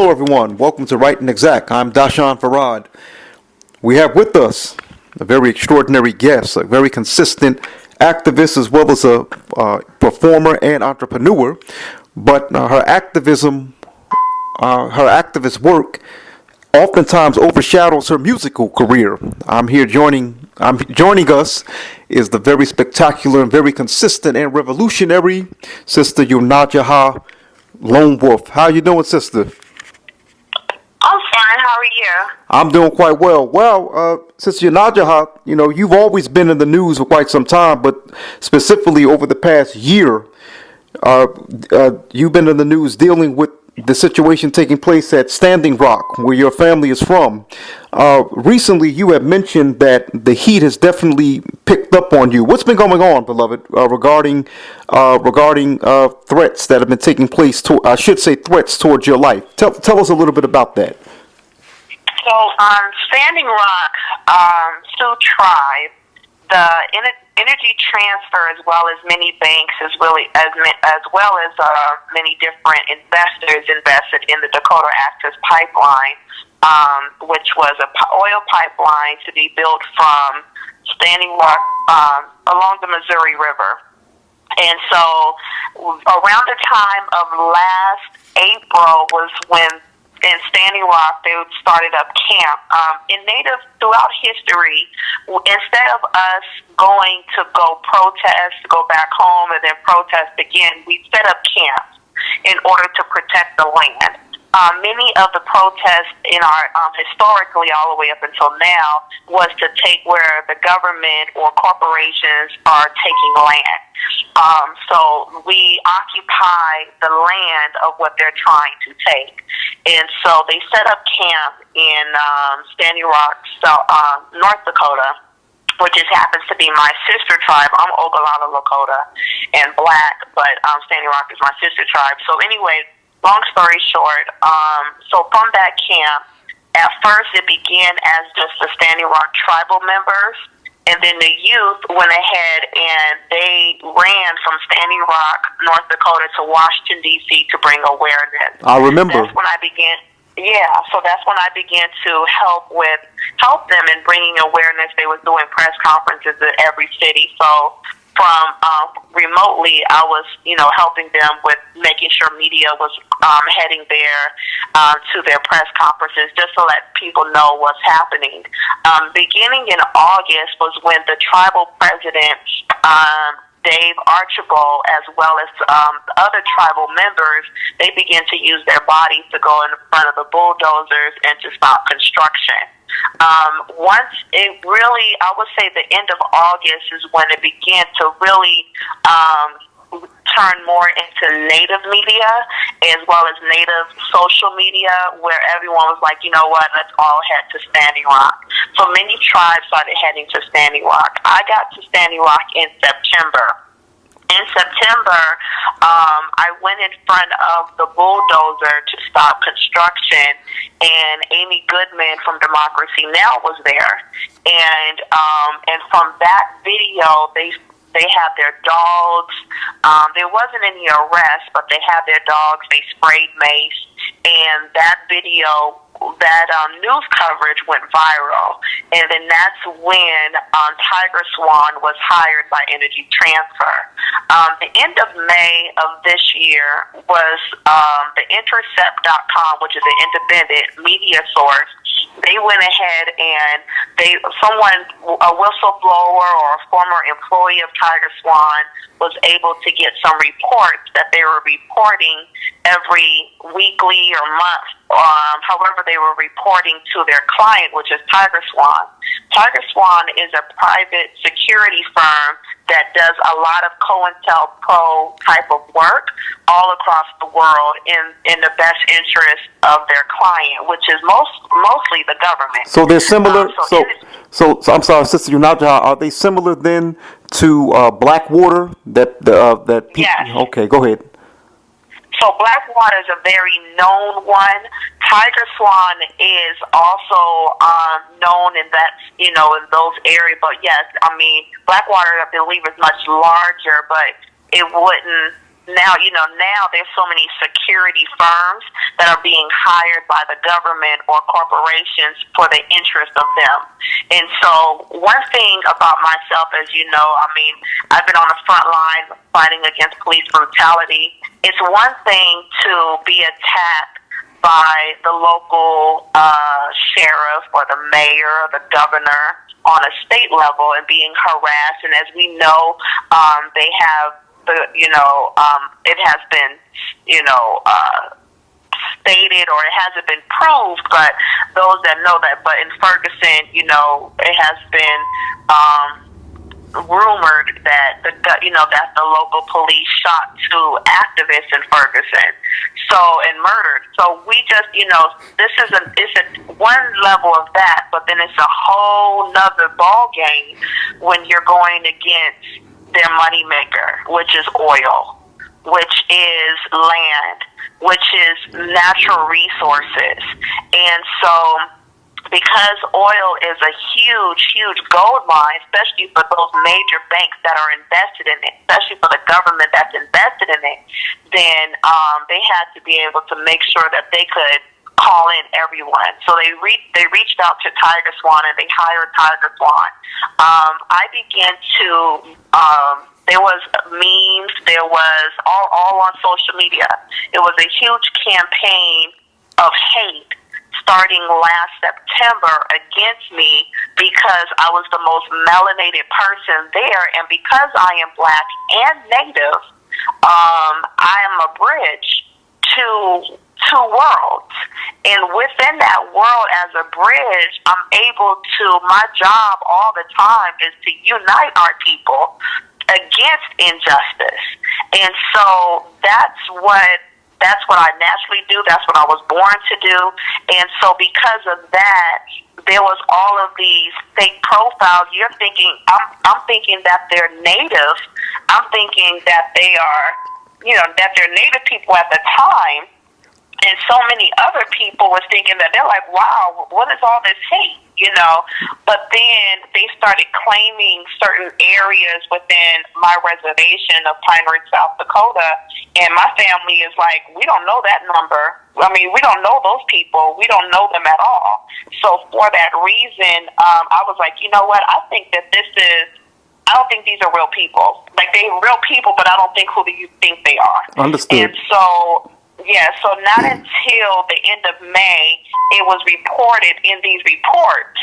Hello, everyone. Welcome to Right and Exact. I'm Dashan Farad. We have with us a very extraordinary guest, a very consistent activist as well as a performer and entrepreneur. But her activist work oftentimes overshadows her musical career. Joining us is the very spectacular and very consistent and revolutionary Sister YoNasDa LoneWolf. How you doing, sister? I'm fine. How are you? I'm doing quite well. Well, Sister YoNasDa, you've always been in the news for quite some time, but specifically over the past year, you've been in the news dealing with the situation taking place at Standing Rock, where your family is from. Recently, you have mentioned that the heat has definitely picked up on you. What's been going on, beloved, regarding threats that have been taking place? Threats towards your life. Tell us a little bit about that. So, Standing Rock, Sioux Tribe, the energy transfer, as well as many banks, as well as many different investors invested in the Dakota Access Pipeline, which was an oil pipeline to be built from Standing Rock along the Missouri River. And so around the time of last April was when in Standing Rock they started up camp. In Native, throughout history, instead of us going to go protest, go back home, and then protest again, we set up camps in order to protect the land. Many of the protests in our historically all the way up until now was to take where the government or corporations are taking land. So we occupy the land of what they're trying to take. And so they set up camp in Standing Rock, North Dakota, which just happens to be my sister tribe. I'm Oglala Lakota and Black, but Standing Rock is my sister tribe. So anyway, long story short, so from that camp, at first it began as just the Standing Rock tribal members, and then the youth went ahead and they ran from Standing Rock, North Dakota to Washington, D.C. to bring awareness. I remember. That's when I began. Yeah, so that's when I began to help them in bringing awareness. They were doing press conferences in every city. So from remotely, I was, helping them with making sure media was heading there to their press conferences just to let people know what's happening. Beginning in August was when the tribal president, Dave Archibald, as well as other tribal members, they began to use their bodies to go in front of the bulldozers and to stop construction. Once it really, I would say the end of August is when it began to really turn more into Native media as well as Native social media, where everyone was like, you know what, let's all head to Standing Rock. So many tribes started heading to Standing Rock. I got to Standing Rock in September. In September, I went in front of the bulldozer to stop construction, and Amy Goodman from Democracy Now! Was there. And from that video, they had their dogs. There wasn't any arrest, but they had their dogs. They sprayed mace, and that video, that news coverage went viral. And then that's when Tiger Swan was hired by Energy Transfer. The end of May of this year was the Intercept.com, which is an independent media source. They went ahead and a whistleblower or a former employee of Tiger Swan was able to get some reports that they were reporting every weekly or month. However, they were reporting to their client, which is Tiger Swan. Tiger Swan is a private security firm that does a lot of COINTELPRO type of work all across the world in the best interest of their client, which is mostly the government. So they're similar. So I'm sorry, Sister YoNasDa, are they similar then to Blackwater? That people? Yes. Okay, go ahead. So Blackwater is a very known one. Tiger Swan is also known in that, in those areas. But yes, I mean, Blackwater, I believe, is much larger, but it wouldn't now there's so many security firms that are being hired by the government or corporations for the interest of them. And so one thing about myself, as you know, I mean, I've been on the front line fighting against police brutality. It's one thing to be attacked by the local sheriff or the mayor or the governor on a state level and being harassed. And as we know, they have it has been, stated, or it hasn't been proved, but those that know that. But in Ferguson, it has been rumored that that the local police shot 2 activists in Ferguson, and murdered. So we just, this is one level of that, but then it's a whole nother ball game when you're going against their moneymaker, which is oil, which is land, which is natural resources. And so because oil is a huge, huge gold mine, especially for those major banks that are invested in it, especially for the government that's invested in it, then they had to be able to make sure that they could call in everyone. So they reached out to Tiger Swan, and they hired Tiger Swan. I began to there was memes, there was all on social media. It was a huge campaign of hate starting last September against me because I was the most melanated person there, and because I am Black and Native, I am a bridge to two worlds. And within that world, as a bridge, I'm able to, my job all the time is to unite our people against injustice. And so that's what I naturally do. That's what I was born to do. And so because of that, there was all of these fake profiles. You're thinking, I'm thinking that they're Native. I'm thinking that they are, that they're Native people at the time. And so many other people was thinking that they're like, wow, what is all this hate, But then they started claiming certain areas within my reservation of Pine Ridge, South Dakota. And my family is like, we don't know that number. I mean, we don't know those people. We don't know them at all. So for that reason, I was like, you know what? I don't think these are real people. Like, they're real people, but I don't think who do you think they are. Understood. And so... yeah, so not until the end of May, it was reported in these reports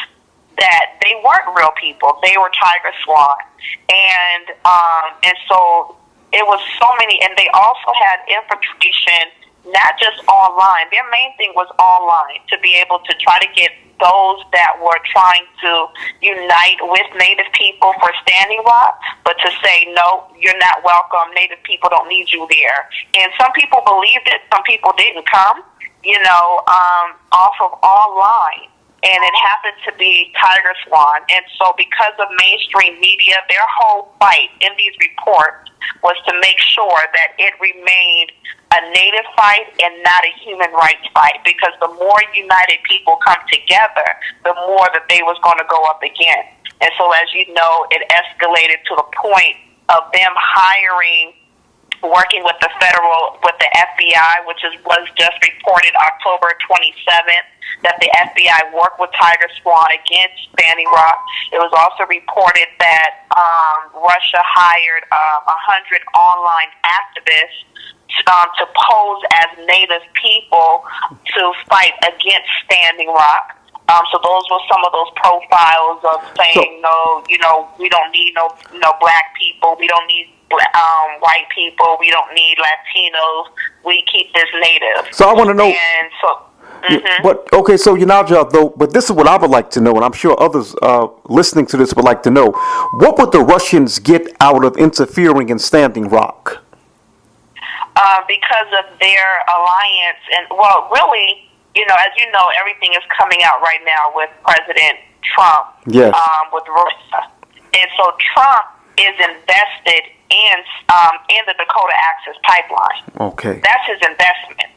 that they weren't real people. They were Tiger Swan. And so it was so many, and they also had infiltration, not just online. Their main thing was online, to be able to try to get those that were trying to unite with Native people for Standing Rock, but to say, no, you're not welcome. Native people don't need you there. And some people believed it. Some people didn't come, off of online. And it happened to be Tiger Swan. And so because of mainstream media, their whole fight in these reports was to make sure that it remained a Native fight and not a human rights fight, because the more united people come together, the more that they was going to go up against. And so, as you know, it escalated to the point of them working with the FBI, which was just reported October 27th, that the FBI worked with Tiger Swan against Standing Rock. It was also reported that Russia hired 100 online activists to pose as Native people to fight against Standing Rock. So those were some of those profiles of saying, we don't need no Black people. We don't need white people. We don't need Latinos. We keep this Native. So I want to know. And so, But okay, so YoNasDa, though, but this is what I would like to know, and I'm sure others listening to this would like to know: what would the Russians get out of interfering in Standing Rock? Because of their alliance, and really, as you know, everything is coming out right now with President Trump. Yes. With Russia, and so Trump is invested in the Dakota Access Pipeline. Okay. That's his investment.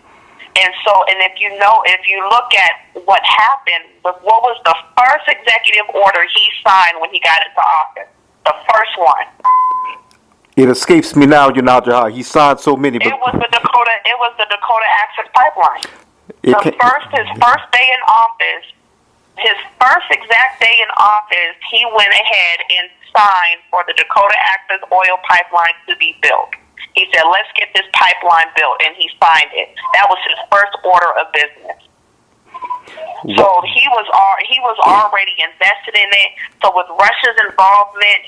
And so, and if you look at what happened, what was the first executive order he signed when he got into office? The first one. It escapes me now, YoNasDa. He signed so many, but It was the Dakota Access Pipeline. it can, His first day in office, his first exact day in office, he went ahead and signed for the Dakota Access Oil Pipeline to be built. He said, "Let's get this pipeline built," and he signed it. That was his first order of business. So he was already invested in it. So with Russia's involvement,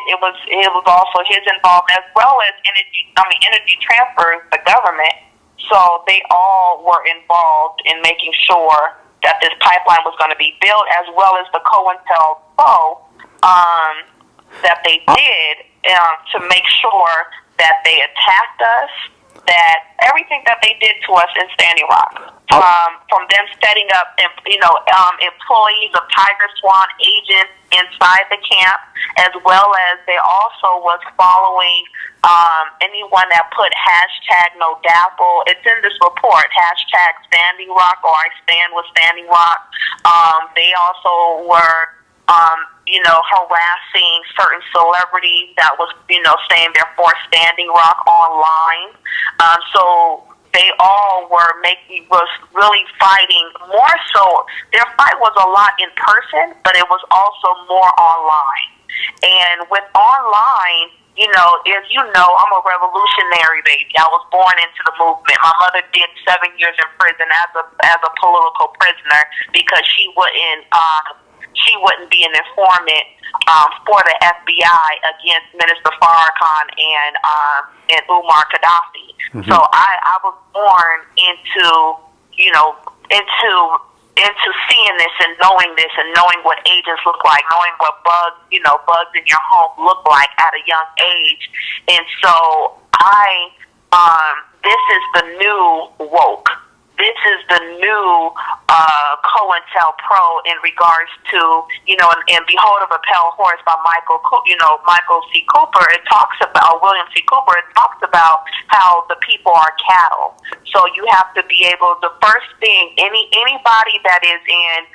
it was also his involvement, as well as energy transfers, the government. So they all were involved in making sure that this pipeline was going to be built, as well as the COINTELPRO that they did to make sure that they attacked us, that everything that they did to us in Standing Rock, from them setting up, employees of Tiger Swan agents inside the camp, as well as they also was following anyone that put hashtag no DAPL. It's in this report, hashtag Standing Rock, or I stand with Standing Rock. They also were harassing certain celebrities that was, saying they're for Standing Rock online. So they all was really fighting more so. Their fight was a lot in person, but it was also more online. And with online, if I'm a revolutionary baby. I was born into the movement. My mother did 7 years in prison as a political prisoner because she wouldn't be an informant for the FBI against Minister Farrakhan and Umar Gaddafi. Mm-hmm. So I was born into seeing this and knowing what agents look like, knowing what bugs in your home look like at a young age. And so this is the new woke. This is the new COINTELPRO in regards to, and Behold of a Pale Horse by Michael C. Cooper. It talks about, William C. Cooper, it talks about how the people are cattle. So you have to be able, the first thing, anybody that is in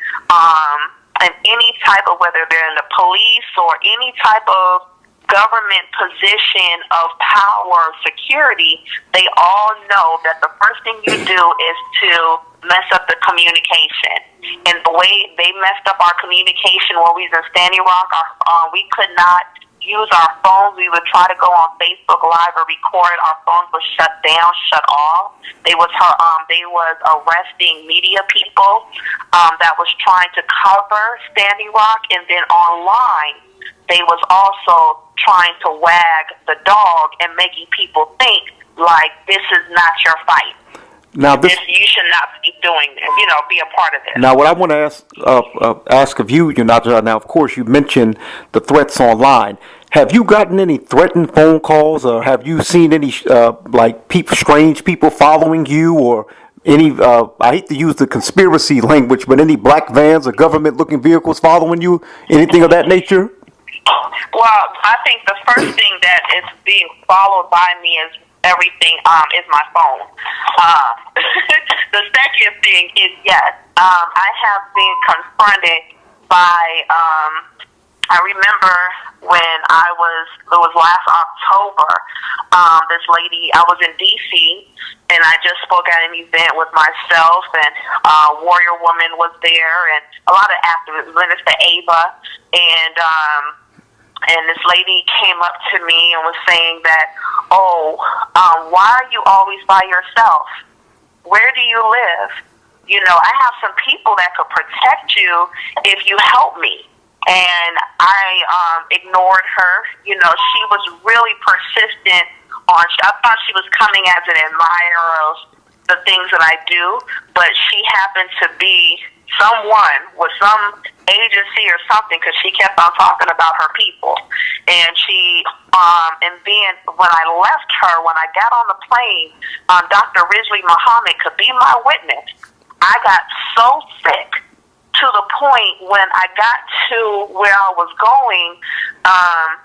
any type of, whether they're in the police or any type of government position of power or security, they all know that the first thing you do is to mess up the communication. And the way they messed up our communication when we was in Standing Rock, we could not use our phones. We would try to go on Facebook Live or record. Our phones would shut down, shut off. They was arresting media people that was trying to cover Standing Rock, and then online they was also trying to wag the dog and making people think like this is not your fight. Now you should not be doing this, be a part of this. Now what I want to ask of you, YoNasDa, now of course you mentioned the threats online. Have you gotten any threatened phone calls, or have you seen any strange people following you, or any, I hate to use the conspiracy language, but any black vans or government looking vehicles following you, anything of that nature? Well, I think the first thing that is being followed by me is everything is my phone. The second thing is, yes, I have been confronted by, I remember when it was last October, this lady, I was in D.C., and I just spoke at an event with myself, and Warrior Woman was there, and a lot of activists, Minister Ava, and this lady came up to me and was saying that, why are you always by yourself? Where do you live? I have some people that could protect you if you help me. And I ignored her. She was really persistent I thought she was coming as an admirer of the things that I do, but she happened to be someone with some agency or something, because she kept on talking about her people. And and then when I left her, when I got on the plane, Dr. Rizvi Muhammad could be my witness. I got so sick to the point when I got to where I was going,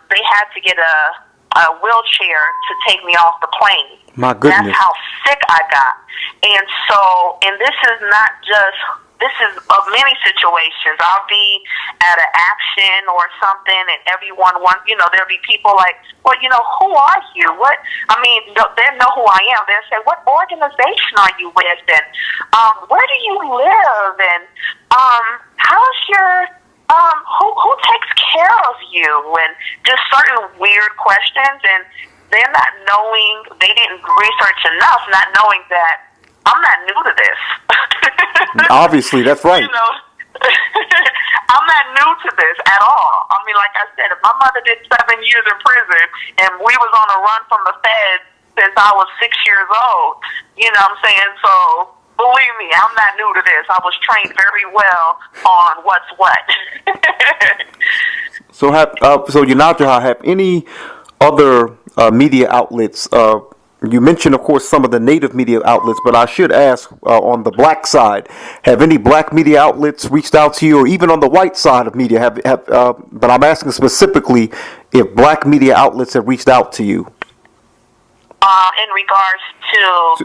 they had to get a wheelchair to take me off the plane. My goodness. That's how sick I got. And this is not just this is of many situations. I'll be at an action or something, and everyone wants, there'll be people like, well, who are you? What? I mean, they know who I am. They'll say, what organization are you with? And where do you live? And how's your who takes care of you? And just certain weird questions, and they're not knowing, they didn't research enough, not knowing that I'm not new to this. Obviously, that's right. I'm not new to this at all. I mean, like I said, if my mother did 7 years in prison and we was on a run from the feds since I was 6 years old, you know what I'm saying? So, believe me, I'm not new to this. I was trained very well on what's what. So, YoNasDa, have any other media outlets? You mentioned, of course, some of the native media outlets, but I should ask, on the black side, have any black media outlets reached out to you, or even on the white side of media? But I'm asking specifically if black media outlets have reached out to you. In regards to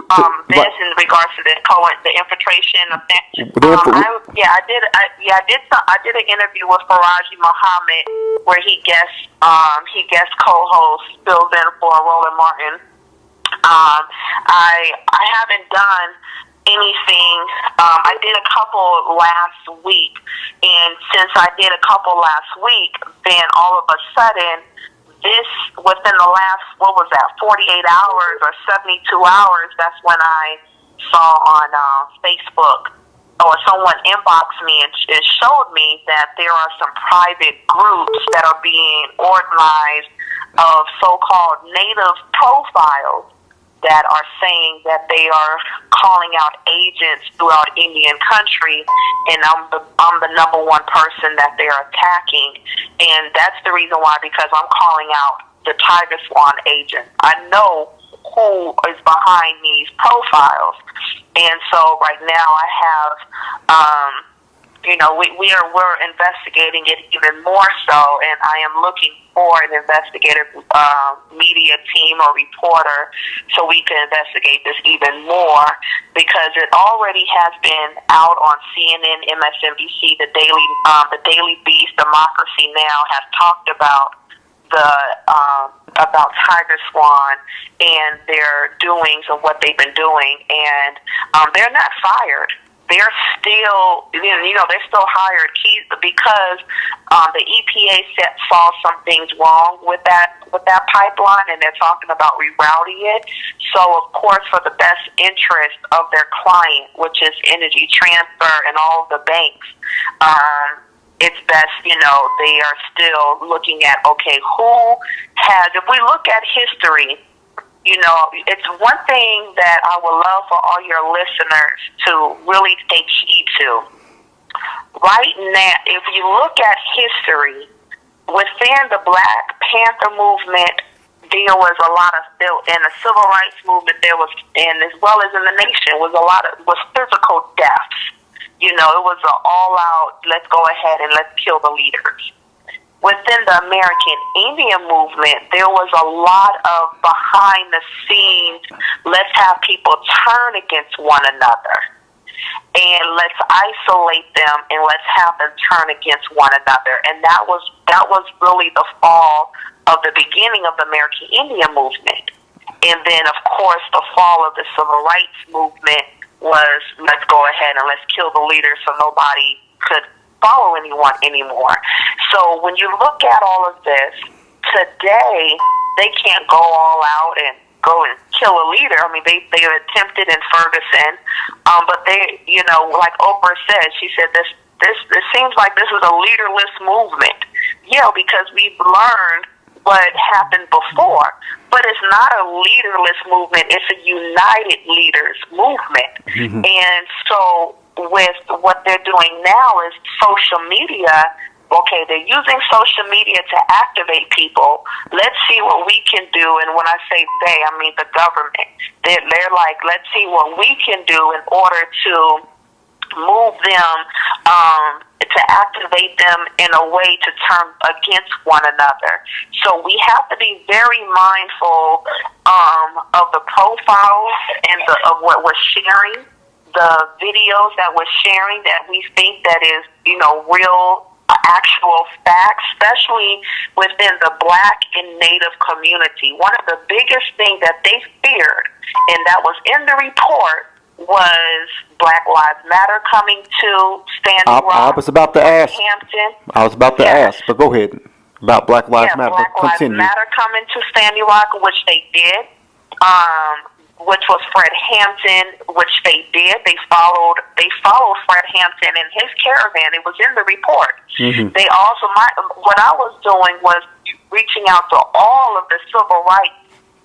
this, in regards to the infiltration of that, I did an interview with Faraji Muhammad where he guest co-host fills in for Roland Martin. I haven't done anything. I did a couple last week, and since I did a couple last week, then all of a sudden, within the last, 48 hours or 72 hours, that's when I saw on Facebook, or someone inboxed me and showed me that there are some private groups that are being organized of so-called native profiles that are saying that they are calling out agents throughout Indian country, and I'm the number one person that they are attacking, and that's the reason why, because I'm calling out the Tiger Swan agent. I know who is behind these profiles, and so right now I have, we're investigating it even more so, and I am looking for an investigative media team or reporter so we can investigate this even more, because it already has been out on CNN, MSNBC, the Daily Beast, Democracy Now! Has talked about about Tiger Swan and their doings of what they've been doing, and they're not fired. They're still, they're still hired because the EPA saw some things wrong with that pipeline, and they're talking about rerouting it. So, of course, for the best interest of their client, which is Energy Transfer and all the banks, it's best, they are still looking at, okay, if we look at history, it's one thing that I would love for all your listeners to really take heed to. Right now, if you look at history, within the Black Panther movement, there was a lot of, in the civil rights movement, there was, and as well as in the nation, was physical deaths. It was an all-out, let's go ahead and let's kill the leaders. Within the American Indian movement, there was a lot of behind-the-scenes, let's have people turn against one another, and let's isolate them, and let's have them turn against one another. And that was really the fall of the beginning of the American Indian movement. And then, of course, the fall of the civil rights movement was, let's go ahead and let's kill the leaders so nobody could follow anyone anymore. So when you look at all of this, today they can't go all out and go and kill a leader. I mean, they attempted in Ferguson, but they, like Oprah said, she said this seems like this is a leaderless movement. Yeah, because we've learned what happened before, but it's not a leaderless movement. It's a united leaders movement. Mm-hmm. And so with what they're doing now is social media. Okay, they're using social media to activate people. Let's see what we can do. And when I say they, I mean the government. They're like, let's see what we can do in order to move them, to activate them in a way to turn against one another. So we have to be very mindful of the profiles and of what we're sharing, the videos that we're sharing that we think that is, real actual facts, especially within the Black and Native community. One of the biggest things that they feared, and that was in the report, was Black Lives Matter coming to Standing Rock. I was about to ask. Hampton. I was about to ask, but go ahead. About Black Lives Matter. Black Lives Matter coming to Standing Rock, which they did. Which was Fred Hampton, which they did. They followed Fred Hampton and his caravan. It was in the report. Mm-hmm. They also, what I was doing was reaching out to all of the civil rights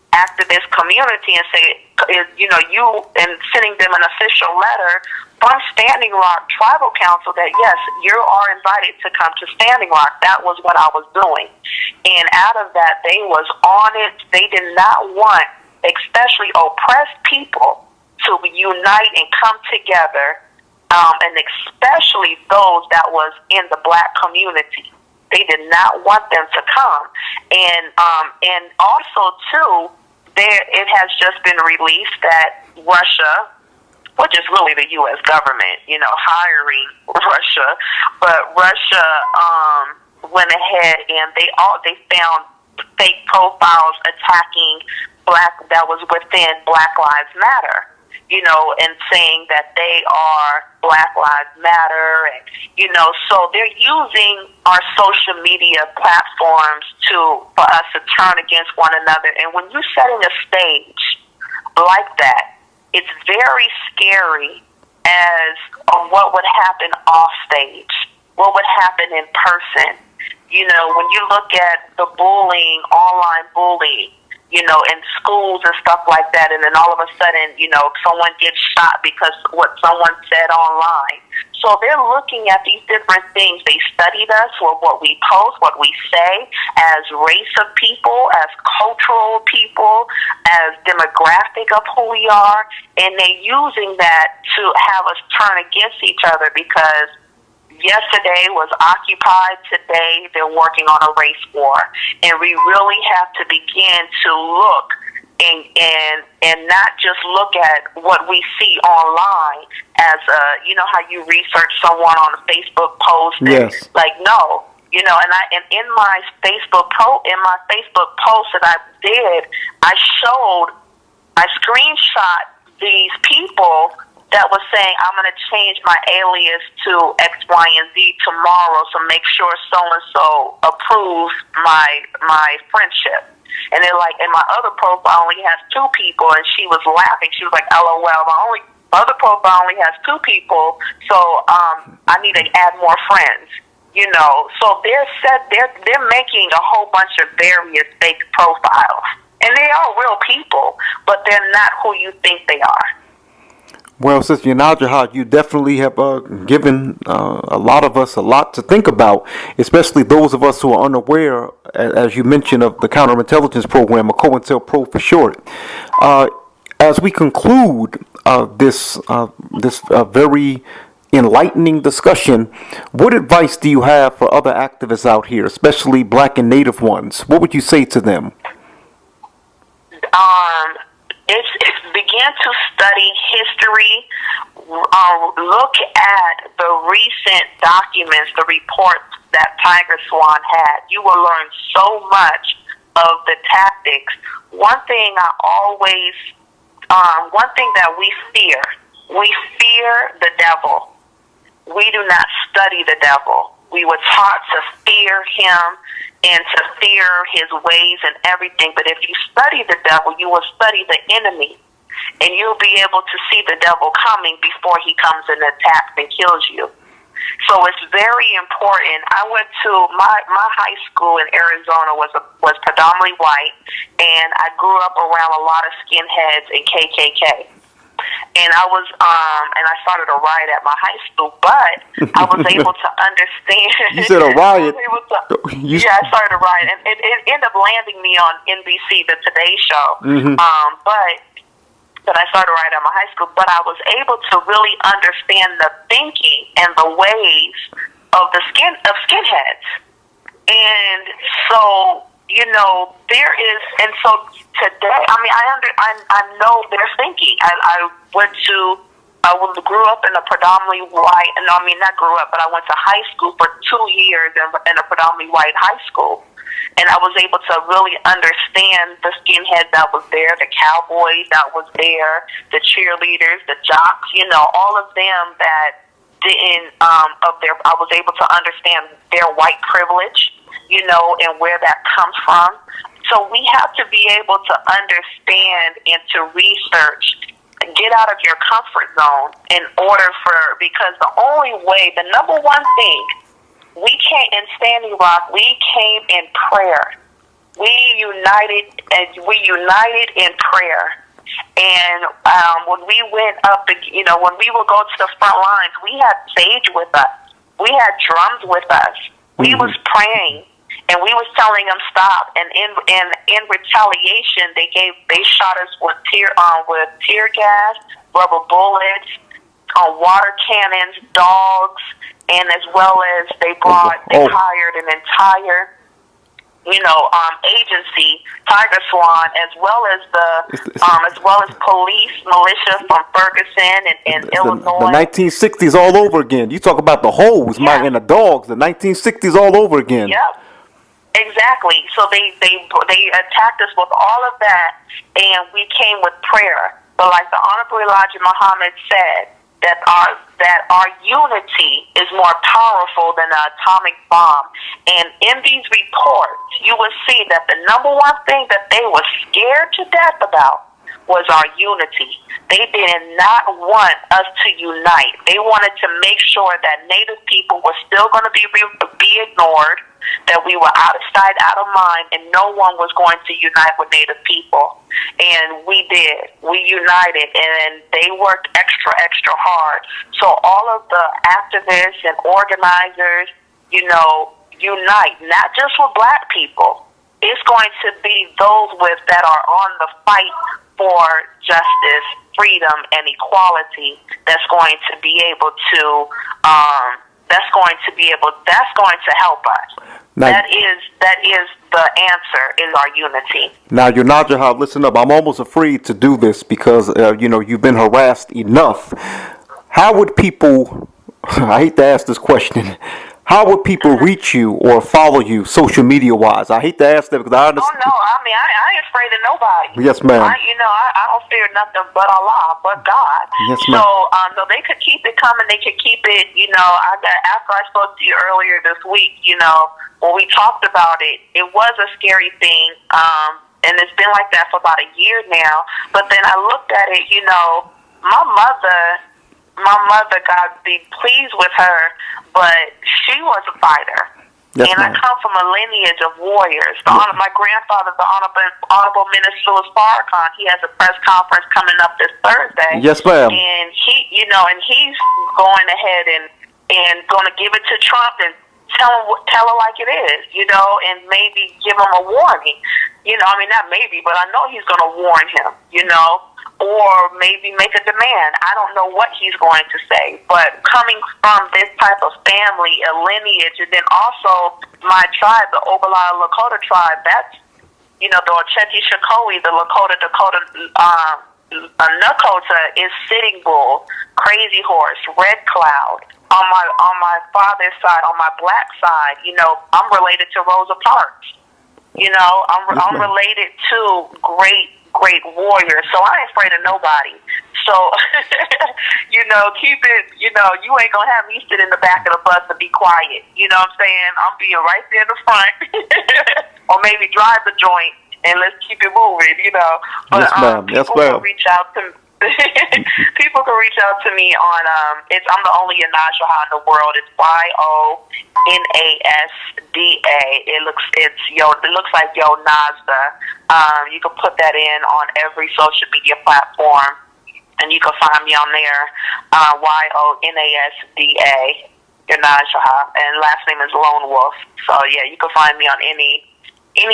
activist community and and sending them an official letter from Standing Rock Tribal Council that yes, you are invited to come to Standing Rock. That was what I was doing. And out of that, they was on it. They did not want especially oppressed people to unite and come together, and especially those that was in the Black community. They did not want them to come. And also, too, it has just been released that Russia, which is really the U.S. government, hiring Russia, but Russia went ahead and they found fake profiles attacking that was within Black Lives Matter, and saying that they are Black Lives Matter, and so they're using our social media platforms for us to turn against one another. And when you're setting a stage like that, it's very scary as what would happen off stage, what would happen in person. When you look at the bullying, online bullying, in schools and stuff like that, and then all of a sudden, someone gets shot because what someone said online. So they're looking at these different things. They studied us for what we post, what we say, as race of people, as cultural people, as demographic of who we are, and they're using that to have us turn against each other because yesterday was occupied, today they're working on a race war. And we really have to begin to look and not just look at what we see online as how you research someone on a Facebook post. Yes. No. And in my Facebook post that I did, I screenshot these people that was saying, I'm going to change my alias to X, Y, and Z tomorrow, so make sure so-and-so approves my friendship. And they're like, and my other profile only has 2 people, and she was laughing. She was like, LOL, my other profile only has 2 people, so I need to add more friends. So they're making a whole bunch of various fake profiles. And they are real people, but they're not who you think they are. Well, Sister YoNasDa, you definitely have given a lot of us a lot to think about, especially those of us who are unaware, as you mentioned, of the counterintelligence program, or COINTELPRO for short. As we conclude this very enlightening discussion, what advice do you have for other activists out here, especially Black and Native ones? What would you say to them? It's begin to study history, look at the recent documents, the reports that Tiger Swan had. You will learn so much of the tactics. One thing that we fear the devil. We do not study the devil. We were taught to fear him and to fear his ways and everything. But if you study the devil, you will study the enemy. And you'll be able to see the devil coming before he comes and attacks and kills you. So it's very important. I went to my high school in Arizona was predominantly white, and I grew up around a lot of skinheads and KKK. And I was and I started a riot at my high school, but I was able to understand. You said a riot? Yeah, I started a riot, and it ended up landing me on NBC, the Today Show. Mm-hmm. But I started right at my high school, but I was able to really understand the thinking and the ways of skinheads. And so, there is, and so today, I know their thinking. I went to grew up in a predominantly white, and I mean, not grew up, but I went to high school for 2 years in a predominantly white high school. And I was able to really understand the skinheads that was there, the cowboys that was there, the cheerleaders, the jocks, all of them that didn't, I was able to understand their white privilege, and where that comes from. So we have to be able to understand and to research, get out of your comfort zone because the only way, the number one thing, we came in Standing Rock, we came in prayer. We united in prayer. And when we went up, when we would go to the front lines, we had sage with us. We had drums with us. We was praying, and we was telling them stop. And in retaliation, they shot us with tear gas, rubber bullets, water cannons, dogs, and as well as they hired an entire agency, Tiger Swan, as well as police, militia from Ferguson and Illinois. The 1960s all over again. You talk about the hoes, and the dogs. The 1960s all over again. Yep, exactly. So they attacked us with all of that, and we came with prayer. But like the Honorable Elijah Muhammad said, that our unity is more powerful than an atomic bomb. And in these reports, you will see that the number one thing that they were scared to death about was our unity. They did not want us to unite. They wanted to make sure that Native people were still going to be ignored, that we were out of sight, out of mind, and no one was going to unite with Native people. And we did. We united, and they worked extra, extra hard. So all of the activists and organizers, unite, not just with black people. It's going to be those that are on the fight for justice, freedom, and equality that's going to be able to that's going to help us. Now, that is the answer, is our unity. Now, YoNasDa, listen up. I'm almost afraid to do this because you've been harassed enough. How would people? I hate to ask this question. How would people reach you or follow you social media wise? I hate to ask that because I understand. Oh no, I ain't afraid of nobody. Yes, ma'am. I don't fear nothing but Allah, but God. Yes, ma'am. So they could keep it coming. They could keep it. After I spoke to you earlier this week, when we talked about it, it was a scary thing. And it's been like that for about a year now. But then I looked at it. My mother, God be pleased with her, but she was a fighter. Yes, and ma'am. I come from a lineage of warriors. My grandfather, the Honorable Minister Louis Farrakhan, he has a press conference coming up this Thursday. Yes, ma'am. And he's going ahead and going to give it to Trump and tell her like it is, and maybe give him a warning. Not maybe, but I know he's going to warn him, or maybe make a demand. I don't know what he's going to say, but coming from this type of family, a lineage, and then also my tribe, the Oglala Lakota tribe, that's, the Ocheti Shakoi, the Dakota Nakota is Sitting Bull, Crazy Horse, Red Cloud. On my father's side, on my black side, I'm related to Rosa Parks. I'm related to great warriors, so I ain't afraid of nobody. So, keep it, you ain't gonna have me sit in the back of the bus and be quiet. You know what I'm saying? I'm being right there in the front, or maybe drive the joint and let's keep it moving, But yes, people can reach out to people can reach out to me on I'm the only YoNasDa in the world. It's YoNasDa. It looks like YoNasDa. You can put that in on every social media platform, and you can find me on there. YoNasDa, YoNasDa, and last name is LoneWolf. So yeah, you can find me on any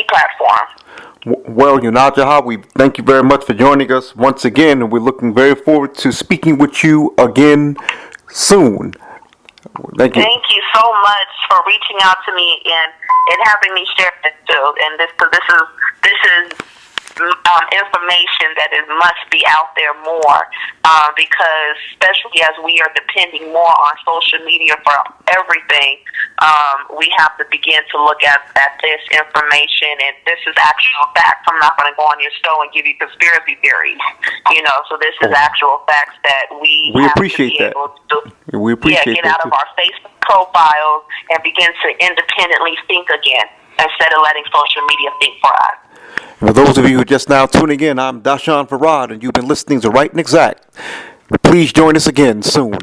platform. Well, YoNasDa, we thank you very much for joining us once again, and we're looking very forward to speaking with you again soon. Thank you. Thank you so much for reaching out to me and having me share this too. And this is information that must be out there more, because especially as we are depending more on social media for everything, we have to begin to look at this information, and this is actual facts. I'm not going to go on your show and give you conspiracy theories, so this is actual facts that we have appreciate to be that. able to We appreciate get that out of too. our Facebook profiles and begin to independently think again instead of letting social media think for us. For those of you who are just now tuning in, I'm Dashawn Farad, and you've been listening to Right and Exact. Please join us again soon.